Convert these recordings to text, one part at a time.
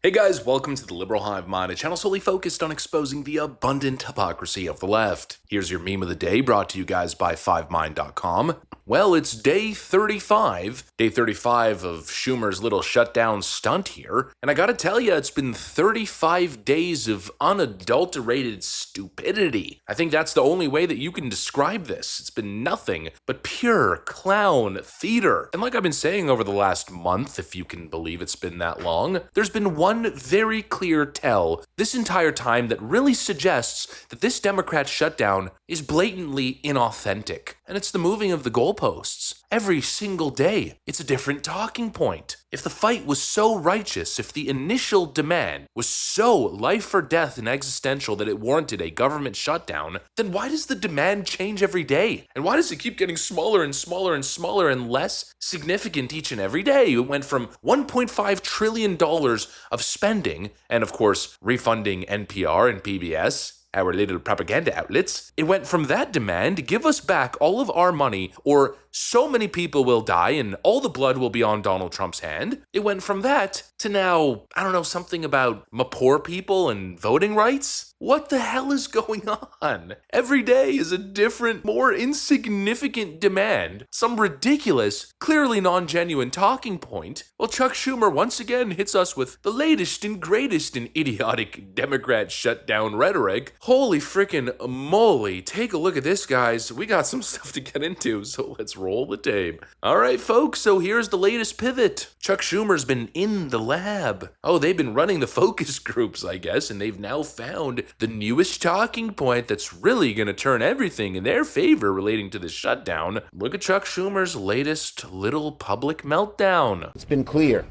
Hey guys, welcome to the Liberal Hive Mind, a channel solely focused on exposing the abundant hypocrisy of the left. Here's your meme of the day, brought to you guys by 5mind.com. Well, it's day 35 of Schumer's little shutdown stunt here, and I gotta tell you, it's been 35 days of unadulterated stupidity. I think that's the only way that you can describe this. It's been nothing but pure clown theater. And like I've been saying over the last month, if you can believe it's been that long, there's been one very clear tell this entire time that really suggests that this Democrat shutdown is blatantly inauthentic. And it's the moving of the goalposts. Every single day, it's a different talking point. If the fight was so righteous, if the initial demand was so life or death and existential that it warranted a government shutdown, then why does the demand change every day? And why does it keep getting smaller and smaller and smaller and less significant each and every day? It went from $1.5 trillion of spending, and of course, refunding NPR and PBS, our little propaganda outlets. It went from that demand to give us back all of our money, or so many people will die and all the blood will be on Donald Trump's hand. It went from that to now, I don't know, something about poor people and voting rights? What the hell is going on? Every day is a different, more insignificant demand, some ridiculous, clearly non-genuine talking point. Well, Chuck Schumer once again hits us with the latest and greatest in idiotic Democrat shutdown rhetoric. Holy frickin' moly, take a look at this, guys. We got some stuff to get into, so let's roll the tape. Alright folks, so here's the latest pivot. Chuck Schumer's been in the lab. Oh, they've been running the focus groups, I guess, and they've now found the newest talking point that's really gonna turn everything in their favor relating to this shutdown. Look at Chuck Schumer's latest little public meltdown. It's been clear.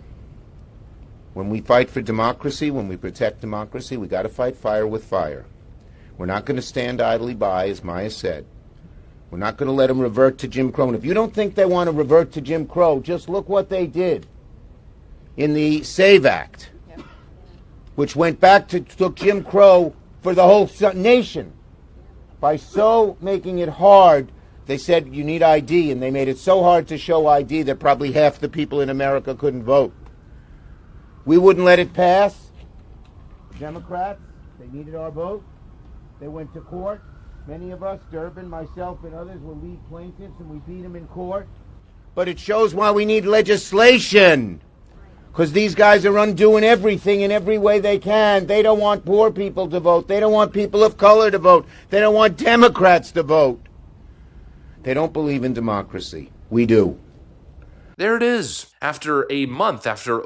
When we fight for democracy, when we protect democracy, we gotta fight fire with fire. We're not gonna stand idly by, as Maya said. We're not going to let them revert to Jim Crow. And if you don't think they want to revert to Jim Crow, just look what they did in the SAVE Act, which went back to took Jim Crow for the whole nation. By so making it hard, they said you need ID, and they made it so hard to show ID that probably half the people in America couldn't vote. We wouldn't let it pass. The Democrats, they needed our vote. They went to court. Many of us, Durbin, myself, and others, were lead plaintiffs, and we beat them in court. But it shows why we need legislation. Because these guys are undoing everything in every way they can. They don't want poor people to vote. They don't want people of color to vote. They don't want Democrats to vote. They don't believe in democracy. We do. There it is. After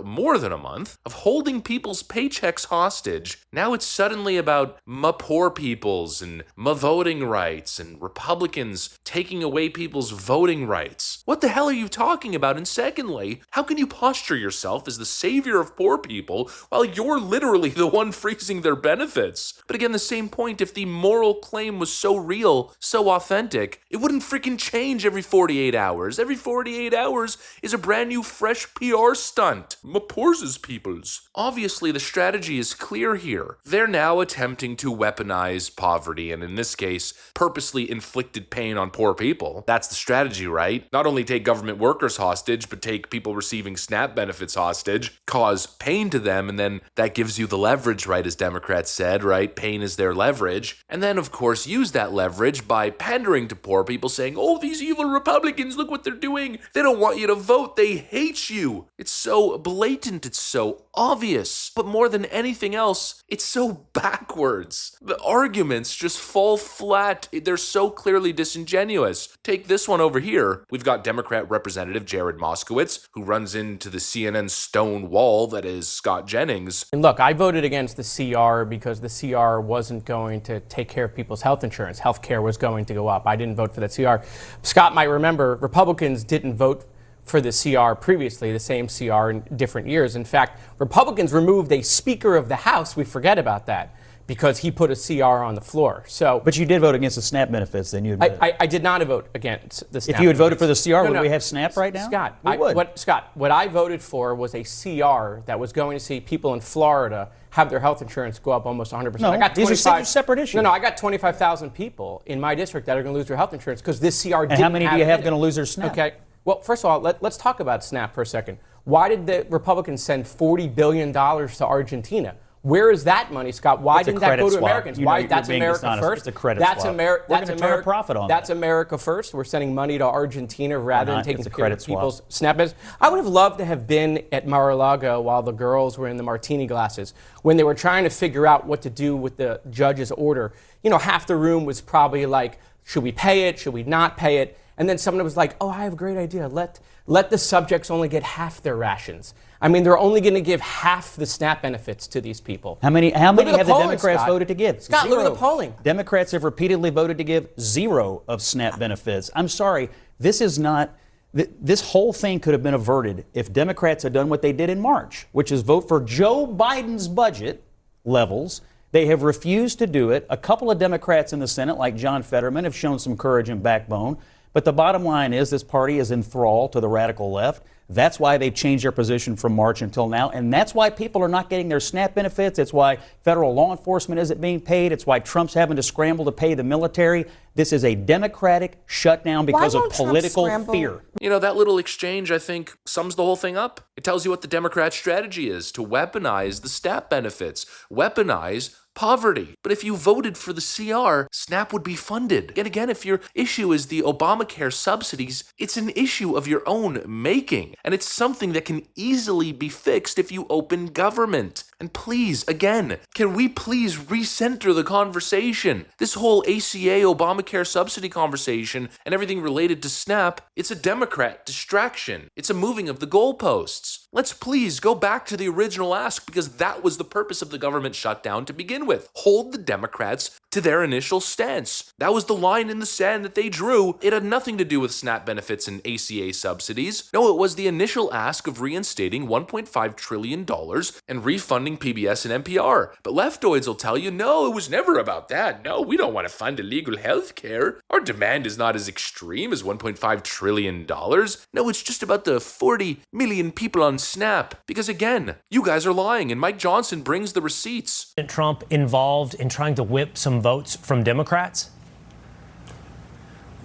more than a month, of holding people's paychecks hostage, now it's suddenly about poor people's and voting rights and Republicans taking away people's voting rights. What the hell are you talking about? And secondly, how can you posture yourself as the savior of poor people while you're literally the one freezing their benefits? But again, the same point, if the moral claim was so real, so authentic, it wouldn't freaking change every 48 hours. Every 48 hours is a brand new fresh PR stunt. Poor's peoples. Obviously, the strategy is clear here. They're now attempting to weaponize poverty, and in this case, purposely inflicted pain on poor people. That's the strategy, right? Not only take government workers hostage, but take people receiving SNAP benefits hostage, cause pain to them, and then that gives you the leverage, right, as Democrats said, right? Pain is their leverage. And then, of course, use that leverage by pandering to poor people, saying, oh, these evil Republicans, look what they're doing. They don't want you to vote. They hate you. It's so blatant, it's so obvious, but more than anything else, it's so backwards. The arguments just fall flat. They're so clearly disingenuous. Take this one over here. We've got Democrat Representative Jared Moskowitz, who runs into the CNN stone wall that is Scott Jennings. And look, I voted against the CR because the CR wasn't going to take care of people's health insurance. Health care was going to go up. I didn't vote for that CR. Scott might remember Republicans didn't vote for the CR previously, the same CR in different years. In fact, Republicans removed a Speaker of the House. We forget about that because he put a CR on the floor. So, but you did vote against the SNAP benefits, then you admit. I did not vote against the SNAP. If you had voted for the CR, No, would we have SNAP right now? Scott, we would. What I voted for was a CR that was going to see people in Florida have their health insurance go up almost 100%. No, I got these are separate issues. No, I got 25,000 people in my district that are going to lose their health insurance because this CR didn't have. And how many do you have going to lose their SNAP? Okay. Well, first of all, let's talk about SNAP for a second. Why did the Republicans send $40 billion to Argentina? Where is that money, Scott? Why didn't that go to Americans? Why? That's America first. It's a credit that's swap. America. We're going to turn a profit on That's that. America first. We're sending money to Argentina rather than taking It's a care of credit people's swap. SNAP benefits. I would have loved to have been at Mar-a-Lago while the girls were in the martini glasses when they were trying to figure out what to do with the judge's order. You know, half the room was probably like, should we pay it? Should we not pay it? And then someone was like, oh, I have a great idea. Let the subjects only get half their rations. I mean, they're only going to give half the SNAP benefits to these people. How many have the Democrats voted to give? Scott, Zero. look at the polling. Democrats have repeatedly voted to give zero of SNAP benefits. I'm sorry, this is not. This whole thing could have been averted if Democrats had done what they did in March, which is vote for Joe Biden's budget levels. They have refused to do it. A couple of Democrats in the Senate, like John Fetterman, have shown some courage and backbone. But the bottom line is this party is enthralled to the radical left. That's why they've changed their position from March until now. And that's why people are not getting their SNAP benefits. It's why federal law enforcement isn't being paid. It's why Trump's having to scramble to pay the military. This is a Democratic shutdown because of political fear. You know, that little exchange, I think, sums the whole thing up. It tells you what the Democrat strategy is: to weaponize the SNAP benefits, weaponize poverty. But if you voted for the CR, SNAP would be funded. And again, if your issue is the Obamacare subsidies, it's an issue of your own making. And it's something that can easily be fixed if you open government. And please, again, can we please recenter the conversation? This whole ACA Obamacare subsidy conversation and everything related to SNAP, it's a Democrat distraction. It's a moving of the goalposts. Let's please go back to the original ask, because that was the purpose of the government shutdown to begin with. Hold the Democrats to their initial stance. That was the line in the sand that they drew. It had nothing to do with SNAP benefits and ACA subsidies. No, it was the initial ask of reinstating $1.5 trillion and refunding PBS and NPR. But leftoids will tell you, no, it was never about that. No, we don't want to fund illegal health care. Our demand is not as extreme as $1.5 trillion. No, it's just about the 40 million people on SNAP. Because again, you guys are lying, and Mike Johnson brings the receipts. Trump involved in trying to whip some votes from Democrats?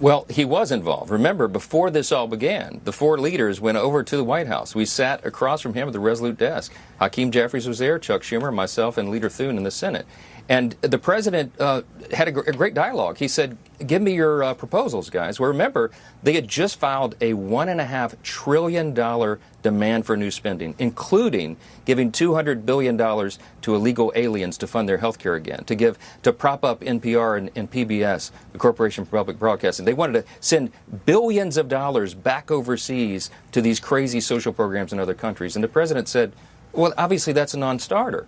Well, he was involved. Remember, before this all began, the four leaders went over to the White House. We sat across from him at the Resolute desk. Hakeem Jeffries was there, Chuck Schumer, myself, and Leader Thune in the Senate. And the president had a great dialogue. He said, give me your proposals, guys. Well, remember, they had just filed a $1.5 trillion demand for new spending, including giving $200 billion to illegal aliens to fund their health care again, to prop up NPR and PBS, the Corporation for Public Broadcasting. They wanted to send billions of dollars back overseas to these crazy social programs in other countries. And the president said, well, obviously that's a non-starter.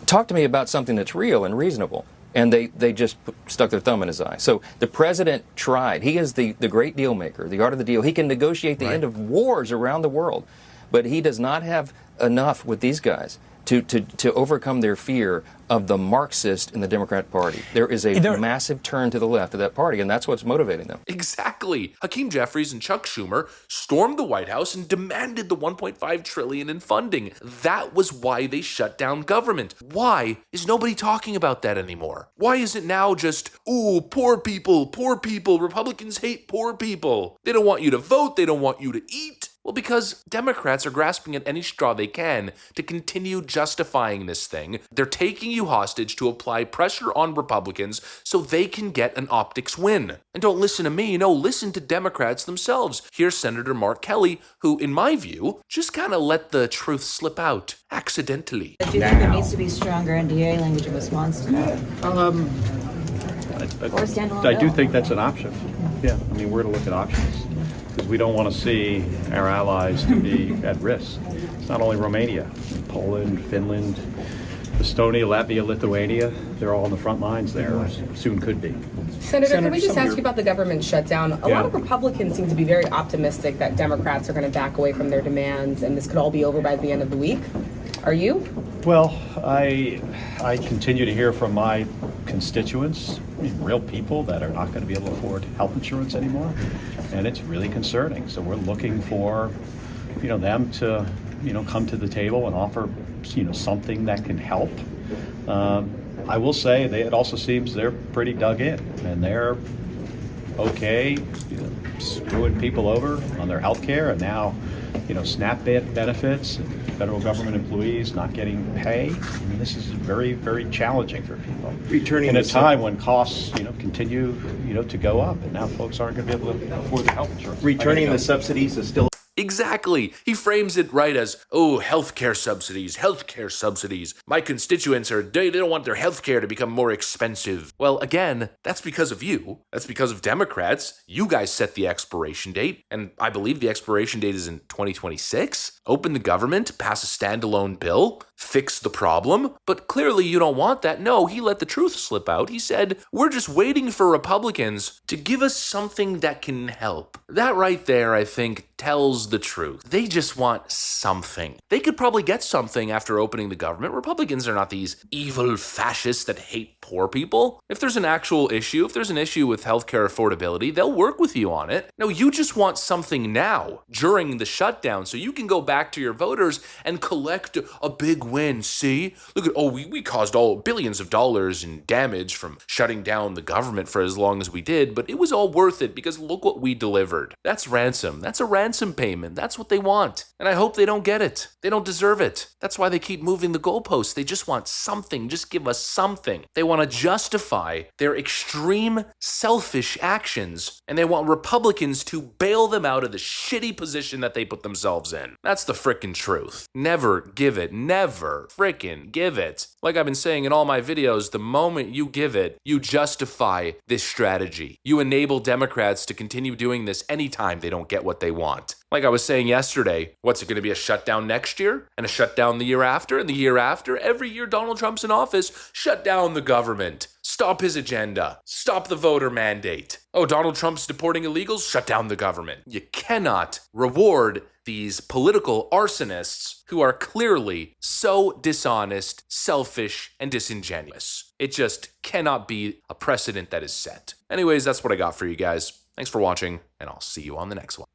Talk to me about something that's real and reasonable. And they just stuck their thumb in his eye. So the president tried. He is the great deal maker, the art of the deal. He can negotiate the end of wars around the world. But he does not have enough with these guys to overcome their fear of the Marxist in the Democrat Party. There is a massive turn to the left of that party, and that's what's motivating them. Exactly. Hakeem Jeffries and Chuck Schumer stormed the White House and demanded the $1.5 trillion in funding. That was why they shut down government. Why is nobody talking about that anymore? Why is it now just, ooh, poor people, Republicans hate poor people. They don't want you to vote, they don't want you to eat. Well, because Democrats are grasping at any straw they can to continue justifying this thing. They're taking you hostage to apply pressure on Republicans so they can get an optics win. And don't listen to me, no, listen to Democrats themselves. Here's Senator Mark Kelly, who, in my view, just kind of let the truth slip out accidentally. Do you think there needs to be stronger NDA language in response to that? I do think that's an option. Yeah, I mean, we're to look at options. Because we don't want to see our allies to be at risk. It's not only Romania, Poland, Finland, Estonia, Latvia, Lithuania, they're all on the front lines there, soon could be. Senator, can we just ask you about the government shutdown? A lot of Republicans seem to be very optimistic that Democrats are going to back away from their demands and this could all be over by the end of the week. Are you? Well, I continue to hear from my constituents, real people that are not going to be able to afford health insurance anymore, and it's really concerning. So we're looking for, them to, come to the table and offer, something that can help. I will say it also seems they're pretty dug in, and they're okay, screwing people over on their health care, and now, SNAP benefits, and federal government employees not getting pay. I mean, this is very, very challenging for people. Returning in a the time when costs, continue, to go up, and now folks aren't going to be able to afford their health insurance. Returning the subsidies is still. Exactly. He frames it right as, oh, healthcare subsidies, healthcare subsidies. My constituents they don't want their healthcare to become more expensive. Well, again, that's because of you. That's because of Democrats. You guys set the expiration date, and I believe the expiration date is in 2026. Open the government, pass a standalone bill, fix the problem. But clearly you don't want that. No, he let the truth slip out. He said, we're just waiting for Republicans to give us something that can help. That right there, I think, tells the truth. They just want something. They could probably get something after opening the government. Republicans are not these evil fascists that hate poor people. If there's an actual issue, if there's an issue with healthcare affordability, they'll work with you on it. No, you just want something now during the shutdown so you can go back to your voters and collect a big win. See? Look at, we caused billions of dollars in damage from shutting down the government for as long as we did, but it was all worth it because look what we delivered. That's ransom. That's a ransom payment. That's what they want. And I hope they don't get it. They don't deserve it. That's why they keep moving the goalposts. They just want something. Just give us something. They want to justify their extreme selfish actions, and they want Republicans to bail them out of the shitty position that they put themselves in. That's the frickin' truth. Never give it. Never frickin' give it. Like I've been saying in all my videos, the moment you give it, you justify this strategy. You enable Democrats to continue doing this anytime they don't get what they want. Like I was saying yesterday, what's it going to be, a shutdown next year? And a shutdown the year after? And the year after? Every year Donald Trump's in office, shut down the government. Stop his agenda. Stop the voter mandate. Oh, Donald Trump's deporting illegals? Shut down the government. You cannot reward these political arsonists who are clearly so dishonest, selfish, and disingenuous. It just cannot be a precedent that is set. Anyways, that's what I got for you guys. Thanks for watching, and I'll see you on the next one.